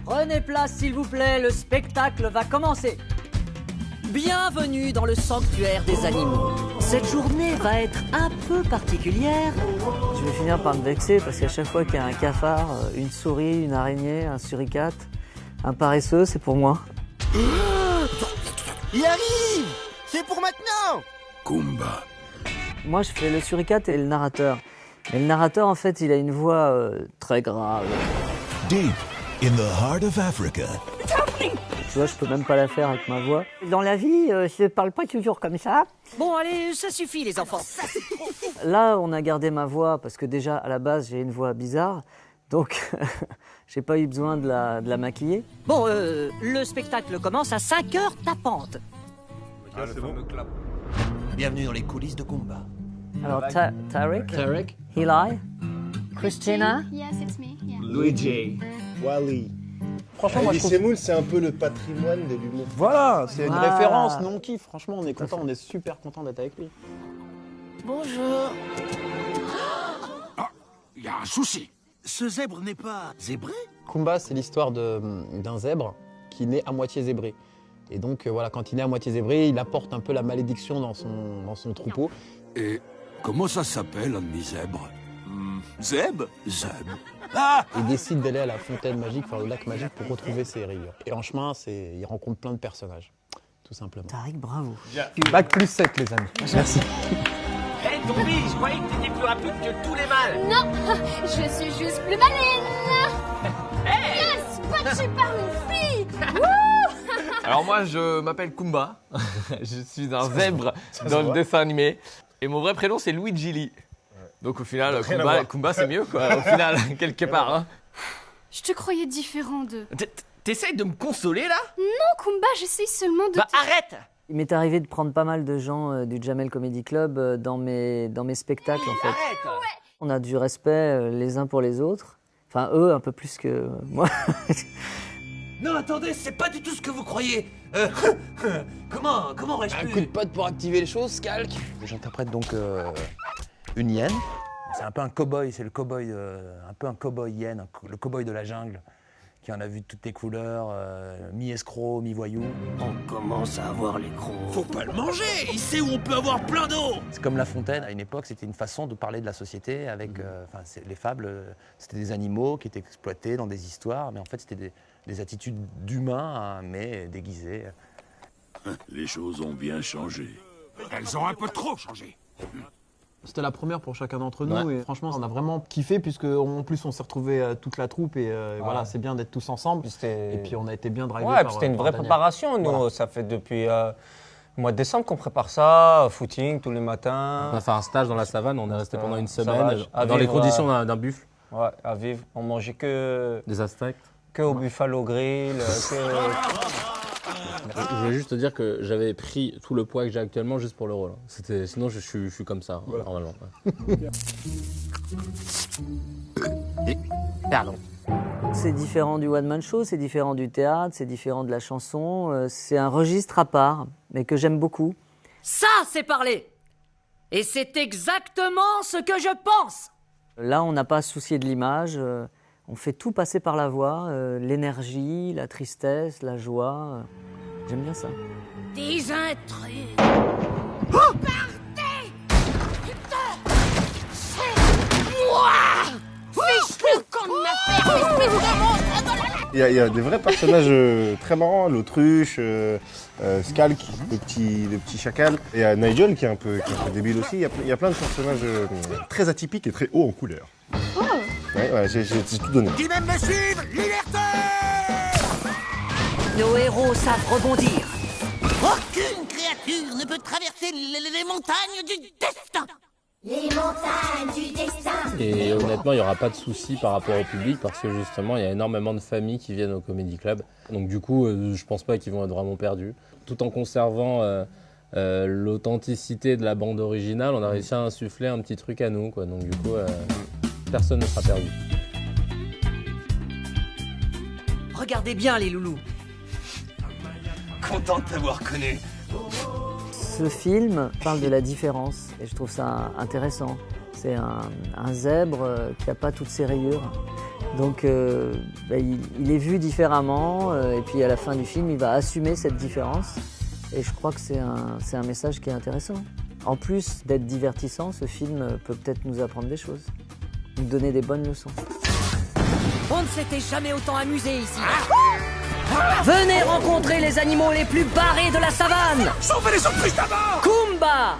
Prenez place s'il vous plaît, le spectacle va commencer. Bienvenue dans le sanctuaire des animaux. Cette journée va être un peu particulière. Je vais finir par me vexer parce qu'à chaque fois qu'il y a un cafard, une souris, une araignée, un suricate, un paresseux, c'est pour moi. Il arrive! C'est pour maintenant! Kumba. Moi, je fais le suricate et le narrateur. Mais le narrateur, en fait, il a une voix très grave. Deep in the heart of Africa. Tu vois, je peux même pas la faire avec ma voix. Dans la vie, je parle pas toujours comme ça. Bon, allez, ça suffit, les enfants. Là, on a gardé ma voix parce que déjà, à la base, j'ai une voix bizarre. Donc, j'ai pas eu besoin de la maquiller. Bon, le spectacle commence à 5 heures tapantes. Ah, le fameux clap. Bienvenue dans les coulisses de Kumba. Alors, Tarek, Eli, Christina. Yes, it's me. Yeah. Luigi. Wally. Franchement, moi, je trouve... Semoun, c'est un peu le patrimoine de l'humour. Voilà, c'est une Voilà. référence, nous on kiffe. Franchement, on est content, on est super content d'être avec lui. Bonjour. Ah, il y a un souci. Ce zèbre n'est pas zébré? Kumba, c'est l'histoire d'un zèbre qui naît à moitié zébré. Et donc, voilà, quand il naît à moitié zébré, il apporte un peu la malédiction dans son troupeau. Et comment ça s'appelle, un demi-zèbre? Zèbre? Zèbre. Ah! Il décide d'aller à la fontaine magique, faire le lac magique pour retrouver ses rayures. Et en chemin, il rencontre plein de personnages, tout simplement. Tarek, bravo. Bac plus 7, les amis. Merci. Hé, Tommy, je croyais que t'étais plus rapide que tous les mâles. Non, je suis juste plus maline. Yes, battu par une fille. Alors moi, je m'appelle Kumba. Je suis un zèbre dans le dessin animé. Et mon vrai prénom, c'est Luigi Lee. Donc au final, Kumba c'est mieux, quoi. Au final, quelque part. Hein. Je te croyais différent d'eux. T'essayes de me consoler, là? Non, Kumba, j'essaye seulement de... Bah arrête! Il m'est arrivé de prendre pas mal de gens du Jamel Comedy Club dans mes spectacles, en fait. Arrête! On a du respect les uns pour les autres. Enfin, eux, un peu plus que moi. Non, attendez, c'est pas du tout ce que vous croyez. Comment aurais-je Un pu... coup de pote pour activer les choses, Scalc. J'interprète donc une hyène. C'est un peu un cow-boy, c'est le cow-boy, un peu un cow-boy hyène, le cow-boy de la jungle, qui en a vu de toutes les couleurs, mi-escroc, mi-voyou. On commence à avoir les crocs. Faut pas le manger. Il sait où on peut avoir plein d'eau. C'est comme La Fontaine, à une époque, c'était une façon de parler de la société avec, les fables, c'était des animaux qui étaient exploités dans des histoires, mais en fait c'était des attitudes d'humains, mais déguisées. Les choses ont bien changé. Elles ont un peu trop changé. C'était la première pour chacun d'entre nous et franchement on a vraiment kiffé puisque en plus on s'est retrouvés toute la troupe et voilà, c'est bien d'être tous ensemble et puis on a été bien drivés Ouais, c'était une vraie préparation. Nous, Voilà. ça fait depuis le mois de décembre qu'on prépare ça, footing tous les matins. On a fait un stage dans la savane, on est resté pendant une semaine sauvage, à dans les vivre, conditions d'un buffle. Ouais, à vivre. On mangeait que Des aztèques. au buffalo grill. Je voulais juste te dire que j'avais pris tout le poids que j'ai actuellement juste pour le rôle. Sinon je suis comme ça, normalement. Pardon. C'est différent du one-man show, c'est différent du théâtre, c'est différent de la chanson. C'est un registre à part, mais que j'aime beaucoup. Ça, c'est parler. Et c'est exactement ce que je pense. Là, on n'a pas à se soucier de l'image. On fait tout passer par la voix, l'énergie, la tristesse, la joie. J'aime bien ça. Des intrus. Il y a des vrais personnages très marrants, l'autruche, Skalk, le petit chacal, et Nigel qui est un peu débile aussi. Il y a plein de personnages très atypiques et très hauts en couleur. Ouais, voilà, j'ai tout donné. Qui même me suivre, liberté! Nos héros savent rebondir. Aucune créature ne peut traverser les montagnes du destin! Les montagnes du destin. Et honnêtement, il n'y aura pas de souci par rapport au public parce que justement, il y a énormément de familles qui viennent au Comedy Club. Donc du coup, je pense pas qu'ils vont être vraiment perdus. Tout en conservant l'authenticité de la bande originale, on a réussi à insuffler un petit truc à nous, quoi. Donc du coup, personne ne sera perdu. Regardez bien les loulous. Content de t'avoir connu. Ce film parle de la différence et je trouve ça intéressant. C'est un zèbre qui n'a pas toutes ses rayures. Donc il est vu différemment et puis à la fin du film, il va assumer cette différence. Et je crois que c'est un message qui est intéressant. En plus d'être divertissant, ce film peut peut-être nous apprendre des choses, nous donner des bonnes leçons. On ne s'était jamais autant amusé ici. Venez rencontrer les animaux les plus barrés de la savane. Sauvez les surprises d'abord. Kumba!